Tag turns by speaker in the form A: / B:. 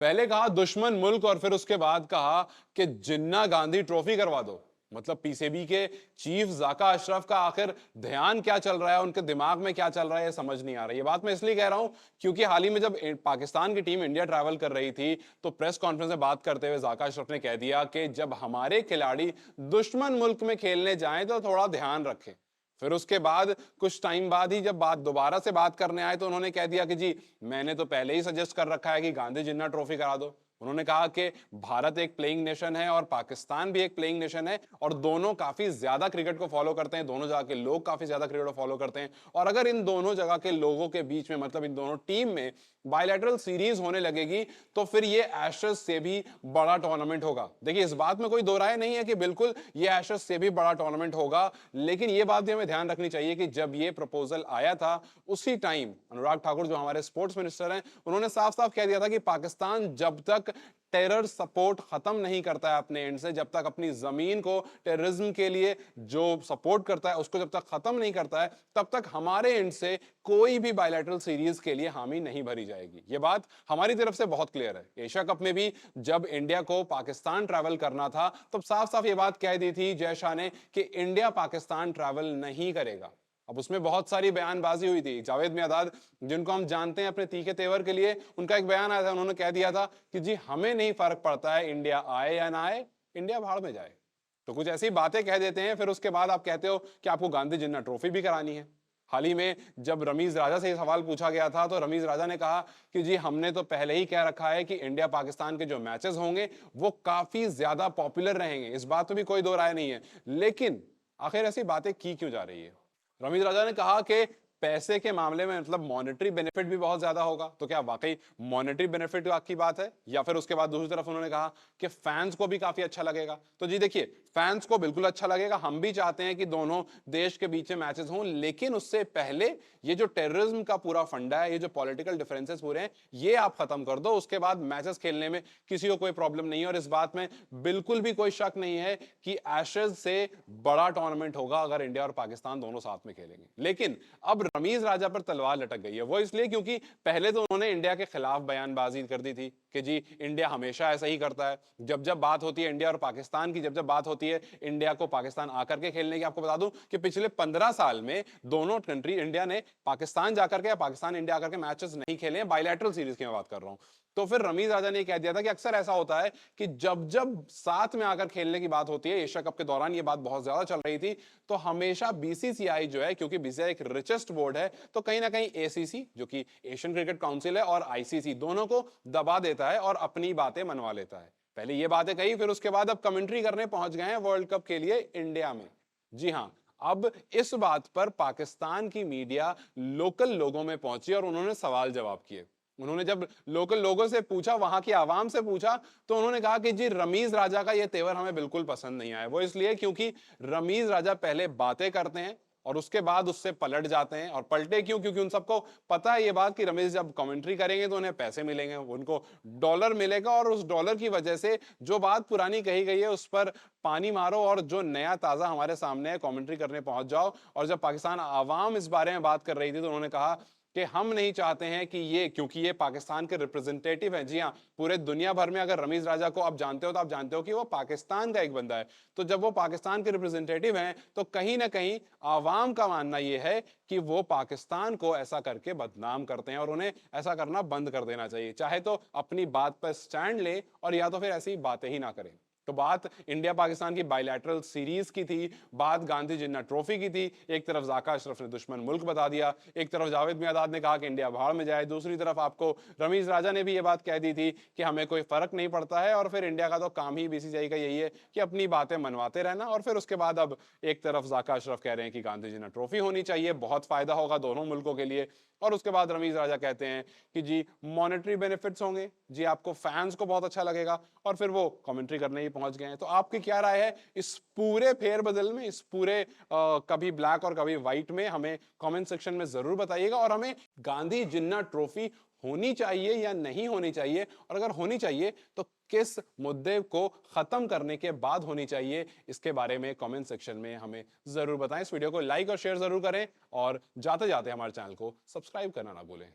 A: पहले कहा दुश्मन मुल्क और फिर उसके बाद कहा कि जिन्ना गांधी ट्रॉफी करवा दो। मतलब पीसीबी के चीफ जाका अशरफ का आखिर ध्यान क्या चल रहा है, उनके दिमाग में क्या चल रहा है, ये समझ नहीं आ रहा। ये बात मैं इसलिए कह रहा हूं क्योंकि हाल ही में जब पाकिस्तान की टीम इंडिया ट्रैवल कर रही थी तो प्रेस कॉन्फ्रेंस में बात करते हुए जाका अशरफ ने कह दिया कि जब हमारे खिलाड़ी दुश्मन मुल्क में खेलने जाएं तो थोड़ा ध्यान रखें। फिर उसके बाद कुछ टाइम बाद ही जब बात दोबारा से बात करने आए तो उन्होंने कह दिया कि जी मैंने तो पहले ही सजेस्ट कर रखा है कि गांधी जिन्ना ट्रॉफी करा दो। उन्होंने कहा कि भारत एक प्लेइंग नेशन है और पाकिस्तान भी एक प्लेइंग नेशन है और दोनों काफी ज्यादा क्रिकेट को फॉलो करते हैं, दोनों जगह के लोग काफी ज्यादा क्रिकेट को फॉलो करते हैं। और अगर इन दोनों जगह के लोगों के बीच में मतलब इन दोनों टीम में बायलैटरल सीरीज होने लगेगी तो फिर ये एशेज से भी बड़ा टूर्नामेंट होगा। देखिए इस बात में कोई दो राय नहीं है कि बिल्कुल ये एशेज से भी बड़ा टूर्नामेंट होगा, लेकिन ये बात भी हमें ध्यान रखनी चाहिए कि जब ये प्रपोजल आया था उसी टाइम अनुराग ठाकुर जो हमारे स्पोर्ट्स मिनिस्टर हैं उन्होंने साफ साफ कह दिया था कि पाकिस्तान जब तक टेरर सपोर्ट खत्म नहीं करता है अपने एंड से, जब तक अपनी जमीन को टेररिज्म के लिए जो सपोर्ट करता है उसको जब तक खत्म नहीं करता है तब तक हमारे एंड से कोई भी बायलैटरल सीरीज के लिए हामी नहीं भरी जाएगी। ये बात हमारी तरफ से बहुत क्लियर है। एशिया कप में भी जब इंडिया को पाकिस्तान ट्रैवल करना था तब साफ साफ ये बात कह दी थी जय शाह ने कि इंडिया पाकिस्तान ट्रैवल नहीं करेगा। अब उसमें बहुत सारी बयानबाजी हुई थी। जावेद मियांदाद जिनको हम जानते हैं अपने तीखे तेवर के लिए, उनका एक बयान आया था, उन्होंने कह दिया था कि जी हमें नहीं फर्क पड़ता है इंडिया आए या ना आए, इंडिया भाड़ में जाए। तो कुछ ऐसी बातें कह देते हैं फिर उसके बाद आप कहते हो कि आपको गांधी जिन्ना ट्रॉफी भी करानी है। हाल ही में जब रमीज राजा से सवाल पूछा गया था तो रमीज राजा ने कहा कि जी हमने तो पहले ही कह रखा है कि इंडिया पाकिस्तान के जो मैचेस होंगे वो काफी ज्यादा पॉपुलर रहेंगे, इस बात में भी कोई दो राय नहीं है। लेकिन आखिर ऐसी बातें की क्यों जा रही है? रमीज राजा ने कहा कि पैसे के मामले में मतलब मॉनेटरी बेनिफिट भी बहुत ज्यादा होगा। तो क्या वाकई मॉनेटरी बेनिफिट की बात है? या फिर उसके बाद दूसरी तरफ उन्होंने कहा कि फैंस को भी काफी अच्छा लगेगा। तो जी देखिए फैंस को बिल्कुल अच्छा लगेगा, हम भी चाहते हैं कि दोनों देश के बीच में मैचेस हों, लेकिन उससे पहले ये जो टेररिज्म का पूरा फंडा है, ये जो पॉलिटिकल डिफरेंसेस पूरे हैं, ये आप खत्म कर दो, उसके बाद मैचेस खेलने में किसी को कोई प्रॉब्लम नहीं है। और इस बात में बिल्कुल भी कोई शक नहीं है कि एशेज से बड़ा टूर्नामेंट होगा अगर इंडिया और पाकिस्तान दोनों साथ में खेलेंगे। लेकिन अब रमीज राजा पर तलवार लटक गई है। वो इसलिए क्योंकि पहले तो उन्होंने इंडिया के खिलाफ बयानबाजी कर दी थी कि जी इंडिया हमेशा ऐसा ही करता है, जब जब बात होती है इंडिया और पाकिस्तान की, जब जब बात होती है इंडिया को पाकिस्तान आकर के खेलने की। आपको बता दूं कि पिछले 15 साल में दोनों कंट्री, इंडिया ने पाकिस्तान जाकर के या पाकिस्तान इंडिया आकर के मैचेस नहीं खेले हैं, बायलैटरल सीरीज की मैं बात कर रहा हूं। तो फिर रमीज राजा ने कह दिया था कि अक्सर ऐसा होता है कि जब जब साथ में आकर खेलने की बात होती है, एशिया कप के दौरान ये बात बहुत ज्यादा चल रही थी, तो हमेशा बीसीसीआई जो है, क्योंकि बीसीसीआई एक रिचेस्ट बोर्ड है, तो कहीं ना कहीं एसीसी जो कि एशियन क्रिकेट काउंसिल है और आईसीसी दोनों को दबा देता है और अपनी बातें मनवा लेता है। पहले ये बातें कही, फिर उसके बाद अब कमेंट्री करने पहुंच गए हैं वर्ल्ड कप के लिए इंडिया में। जी हां, अब इस बात पर पाकिस्तान की मीडिया लोकल लोगों में पहुंची और उन्होंने सवाल जवाब किए। उन्होंने जब लोकल लोगों से पूछा, वहां की आवाम से पूछा, तो उन्होंने कहा कि जी रमीज राजा का ये तेवर हमें बिल्कुल पसंद नहीं आया। वो इसलिए क्योंकि रमीज राजा पहले बातें करते हैं और उसके बाद उससे पलट जाते हैं। और पलटे क्यों? क्योंकि उन सबको पता है ये बात कि रमेश जब कमेंट्री करेंगे तो उन्हें पैसे मिलेंगे, उनको डॉलर मिलेगा और उस डॉलर की वजह से जो बात पुरानी कही गई है उस पर पानी मारो और जो नया ताजा हमारे सामने है कमेंट्री करने पहुंच जाओ। और जब पाकिस्तान आवाम इस बारे में बात कर रही थी तो उन्होंने कहा कि हम नहीं चाहते हैं कि ये, क्योंकि ये पाकिस्तान के रिप्रेजेंटेटिव हैं। जी हाँ, पूरे दुनिया भर में अगर रमीज राजा को आप जानते हो तो आप जानते हो कि वो पाकिस्तान का एक बंदा है। तो जब वो पाकिस्तान के रिप्रेजेंटेटिव हैं तो कहीं ना कहीं आवाम का मानना ये है कि वो पाकिस्तान को ऐसा करके बदनाम करते हैं और उन्हें ऐसा करना बंद कर देना चाहिए। चाहे तो अपनी बात पर स्टैंड ले और या तो फिर ऐसी बातें ही ना करें। तो बात इंडिया पाकिस्तान की बायलैटरल सीरीज की थी, बात गांधी जिन्ना ट्रॉफी की थी। एक तरफ जाका अशरफ ने दुश्मन मुल्क बता दिया, एक तरफ जावेद मियांदाद ने कहा कि इंडिया भाड़ में जाए, दूसरी तरफ आपको रमीज राजा ने भी ये बात कह दी थी कि हमें कोई फर्क नहीं पड़ता है और फिर इंडिया का तो काम ही बीसीसीआई का यही है कि अपनी बातें मनवाते रहना। और फिर उसके बाद अब एक तरफ जाका अशरफ कह रहे हैं कि गांधी जिन्ना ट्रॉफी होनी चाहिए, बहुत फायदा होगा दोनों मुल्कों के लिए। और उसके बाद रमीज राजा कहते हैं कि जी मॉनेटरी बेनिफिट्स होंगे, जी आपको फैंस को बहुत अच्छा लगेगा, और फिर वो कमेंट्री करने ही पहुंच गए हैं। तो आपकी क्या राय है इस पूरे फेरबदल में, इस पूरे कभी ब्लैक और कभी व्हाइट में? हमें कमेंट सेक्शन में जरूर बताइएगा। और हमें गांधी जिन्ना ट्रॉफी होनी चाहिए या नहीं होनी चाहिए, और अगर होनी चाहिए तो किस मुद्दे को खत्म करने के बाद होनी चाहिए, इसके बारे में कमेंट सेक्शन में हमें जरूर बताएं। इस वीडियो को लाइक और शेयर जरूर करें और जाते जाते हमारे चैनल को सब्सक्राइब करना ना भूलें।